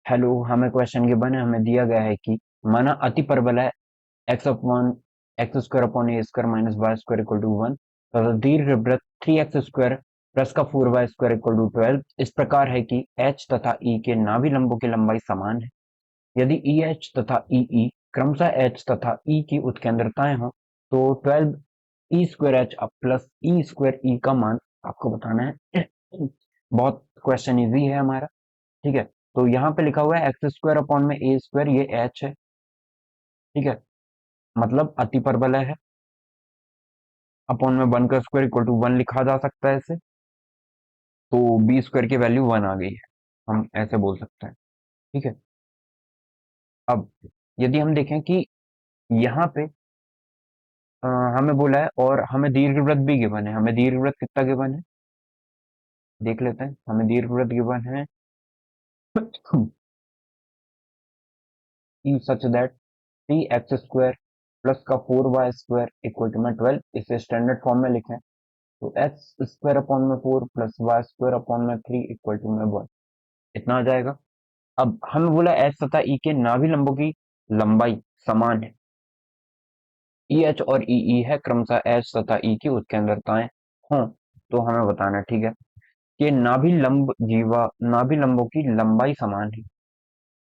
Hello, हमें question given है। हमें दिया गया है कि माना अति परबल है X upon X square upon A square minus Y square equal to 1 तथा दीर्घ वृत्त 3x² प्लस का 4y स्क्वायर इक्वल टू 12 इस प्रकार है कि h तथा e के नाभि लंबों की लंबाई समान है। यदि ई एच तथा ई ई क्रमशः h तथा e की उत्केंद्रताएं हो तो 12 E square H plus E square ई का मान आपको बताना है। बहुत क्वेश्चन इजी है हमारा। ठीक है, तो यहाँ पे लिखा हुआ है एक्स स्क्वायर अपॉन में ए स्क्वायर, ये एच है। ठीक है, मतलब अति परबल है। अपॉन में 1 का स्क्वायर इक्वल टू 1 लिखा जा सकता है इसे। तो बी स्क्वायर की वैल्यू 1 आ गई है, हम ऐसे बोल सकते हैं। ठीक है, अब यदि हम देखें कि यहाँ पे हमें बोला है और हमें दीर्घवृत्त भी गिवन है। हमें दीर्घवृत्त कितना गिवन है देख लेते हैं। हमें दीर्घवृत्त गिवन है सच दैट 3x² प्लस का 4y स्क्वायर इक्वल टू में 12, इसे स्टैंडर्ड फॉर्म में लिखें तो एक्स स्क्वायर अपॉन में 4 प्लस वाई स्क्वायर अपॉन में 3 इक्वल टू में 1, इतना आ जाएगा। अब हमें बोला एच तथा ई के नाभि लंबों की लंबाई समान है। ई एच और ई ई है क्रमशः एच तथा ई की उत्केंद्रताएं हों तो हमें बताना है। ठीक है, कि नाभि लंबों की लंबाई समान है।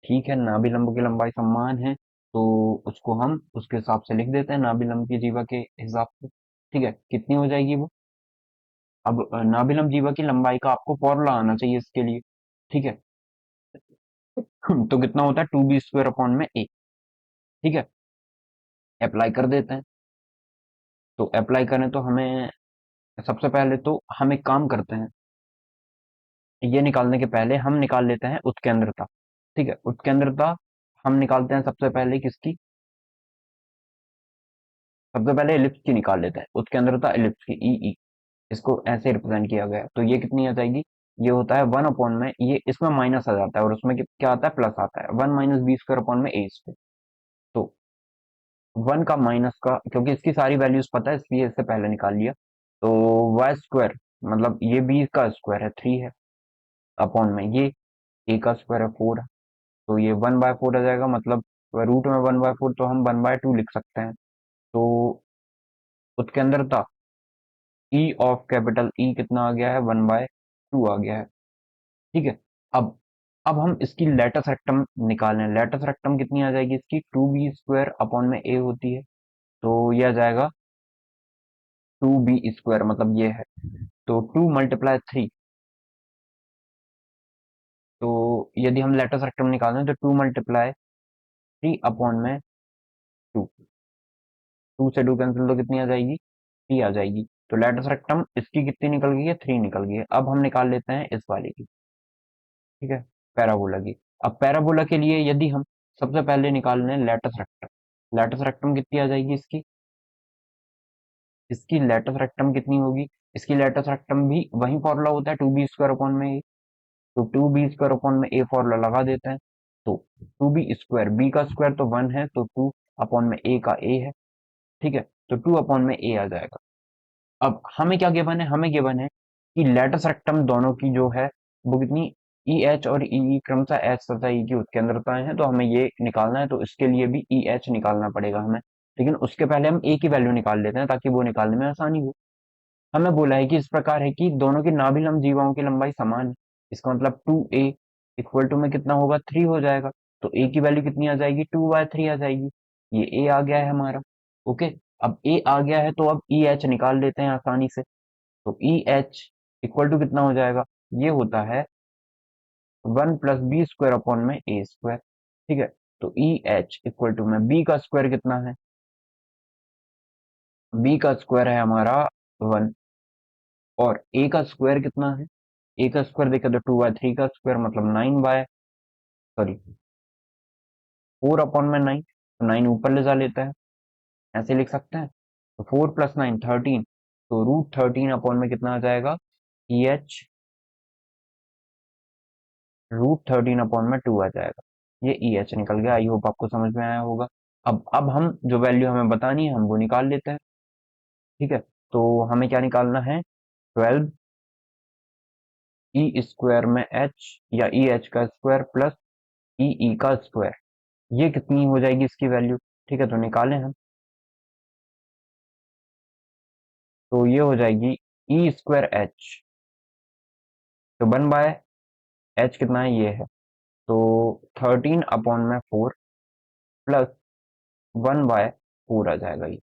ठीक है, नाभि लंबों की लंबाई समान है तो उसको हम उसके हिसाब से लिख देते हैं, नाभि लंब की जीवा के हिसाब से। ठीक है, कितनी हो जाएगी वो। अब नाभिलंब जीवा की लंबाई का आपको फॉर्मूला आना चाहिए इसके लिए। ठीक है, तो कितना होता है 2b² अपॉन में ए। ठीक है, अप्लाई कर देते हैं। तो अप्लाई करें तो हमें सबसे पहले तो हम एक काम करते हैं, ये निकालने के पहले हम निकाल लेते हैं उत्केंद्रता। ठीक है, उत्केंद्रता हम निकालते हैं सबसे पहले किसकी। सबसे पहले एलिप्स की निकाल लेते हैं उत्केंद्रता, एलिप्स की ई ई। इसको ऐसे रिप्रेजेंट किया गया है। तो ये कितनी आ जाएगी, ये होता है 1 अपॉन में, ये इसमें माइनस आ जाता है और उसमें क्या आता है, प्लस आता है, 1 माइनस बी स्क्वायर अपॉन में ए स्क्वायर। तो 1 का माइनस का, क्योंकि इसकी सारी वैल्यूज पता है इसलिए इससे पहले निकाल लिया। तो वाई स्क्वायर मतलब ये बी का स्क्वायर है 3 है, अपॉन में ये ए का स्क्वायर है 4 है। तो ये 1/4 आ जाएगा, मतलब रूट में 1/4 तो हम 1/2 लिख सकते हैं। तो उत्केंद्रता ई ऑफ कैपिटल ई कितना आ गया है, 1/2 आ गया है। ठीक है, अब अब हम इसकी लेटस रेक्टम निकालें। लेटस रेक्टम कितनी आ जाएगी इसकी, 2b² अपॉन में ए होती है। तो ये आ जाएगा 2b², मतलब ये है। तो 2 मल्टीप्लाई 3, तो यदि हम लेटस रेक्टम निकालें तो 2 मल्टीप्लाई 3 अपॉन में 2, 2 से 2 कैंसिल तो कितनी आ जाएगी, 3 आ जाएगी। तो लेटस रेक्टम इसकी कितनी निकल गई है, 3 निकल गई है। अब हम निकाल लेते हैं इस वाले की। ठीक है, पैराबोला की। अब पैराबोला के लिए यदि हम सबसे पहले निकाल लें लेटस रेक्टम, लेटस रेक्टम कितनी आ जाएगी इसकी, इसकी लेटस रेक्टम कितनी होगी, इसकी लेटस रेक्टम भी वही फॉर्मूला होता है 2b² अपॉन में ए। तो 2b² अपॉन में ए फॉर्मूला लगा देते हैं। तो 2b², बी का स्क्वायर तो 1 है, तो 2 अपॉन में ए का ए है। ठीक है, तो 2 अपॉन में ए आ जाएगा। अब हमें क्या गिवन है, हमें गिवन है कि लेटस रेक्टम दोनों की जो है वो कितनी, ई एच और ई ई क्रमशः एच तथा ई की उत्केंद्रताएं हैं। तो हमें ये निकालना है, तो इसके लिए भी ई एच निकालना पड़ेगा हमें। लेकिन उसके पहले हम ए की वैल्यू निकाल लेते हैं ताकि वो निकालने में आसानी हो। हमें बोला है कि इस प्रकार है कि दोनों की नाभिलंब जीवाओं की लंबाई समान है। इसका मतलब 2a इक्वल टू में कितना होगा, 3 हो जाएगा। तो a की वैल्यू कितनी आ जाएगी, 2/3 आ जाएगी। ये a आ गया है हमारा। ओके, अब a आ गया है तो अब ई एच निकाल लेते हैं आसानी से। तो ई एच इक्वल टू कितना हो जाएगा, ये होता है 1 प्लस बी स्क्वायर अपॉन में ए स्क्वायर। ठीक है, तो ई एच इक्वल टू में बी का स्क्वायर कितना है, बी का स्क्वायर है हमारा 1, और ए का स्क्वायर कितना है, ए का स्क्वायर देखें तो 2/3 का स्क्वायर मतलब 4 अपॉन में 9, तो 9 ऊपर ले जा लेता है, ऐसे लिख सकते हैं। तो 4 प्लस 9 13, तो √13 अपॉन में कितना आ जाएगा, ई एच √13 अपॉन में 2 आ जाएगा। ये ई एच निकल गया। आई होप आपको समझ में आया होगा। अब हम जो वैल्यू हमें बतानी है हम वो निकाल लेते हैं। ठीक है, तो हमें क्या निकालना है, 12 ई स्क्वायर में एच या ई एच का स्क्वायर प्लस ई का स्क्वायर, ये कितनी हो जाएगी इसकी वैल्यू? ठीक है, तो निकालें हम। तो ये हो जाएगी ई स्क्वायर एच। तो 1 बाय एच कितना है, ये है। तो 13/4 प्लस 1/4 आ जाएगा ये।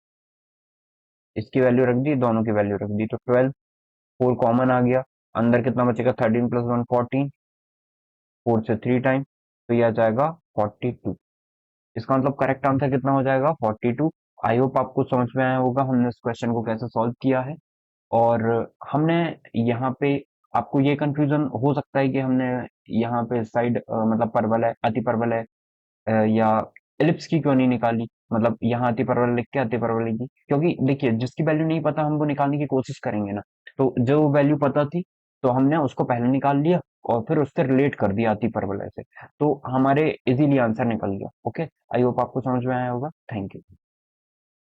इसकी वैल्यू रख दी, दोनों की वैल्यू रख दी, तो 12। 4 कॉमन आ गया, अंदर कितना बचेगा? 13 + 1 14, 4 से 3 टाइम, तो ये आ जाएगा 42। इसका मतलब करेक्ट आंसर कितना हो जाएगा? 42। आई होप आपको समझ में आया होगा हमने इस क्वेश्चन को कैसे सॉल्व किया है। और हमने यहाँ पे, आपको ये कंफ्यूजन हो सकता है कि हमने यहाँ पे साइड मतलब परवल है, अति परवल है, या एलिप्स की क्यों नहीं निकाली? मतलब यहाँ अति परवल लिख के अति परवल लिखी, क्योंकि देखिए जिसकी वैल्यू नहीं पता हम वो निकालने की कोशिश करेंगे ना। तो जो वैल्यू पता थी तो हमने उसको पहले निकाल लिया और फिर उससे रिलेट कर दिया अति परवलय से, तो हमारे इजीली आंसर निकल गया। ओके, आई होप आपको समझ में आया होगा। Thank you.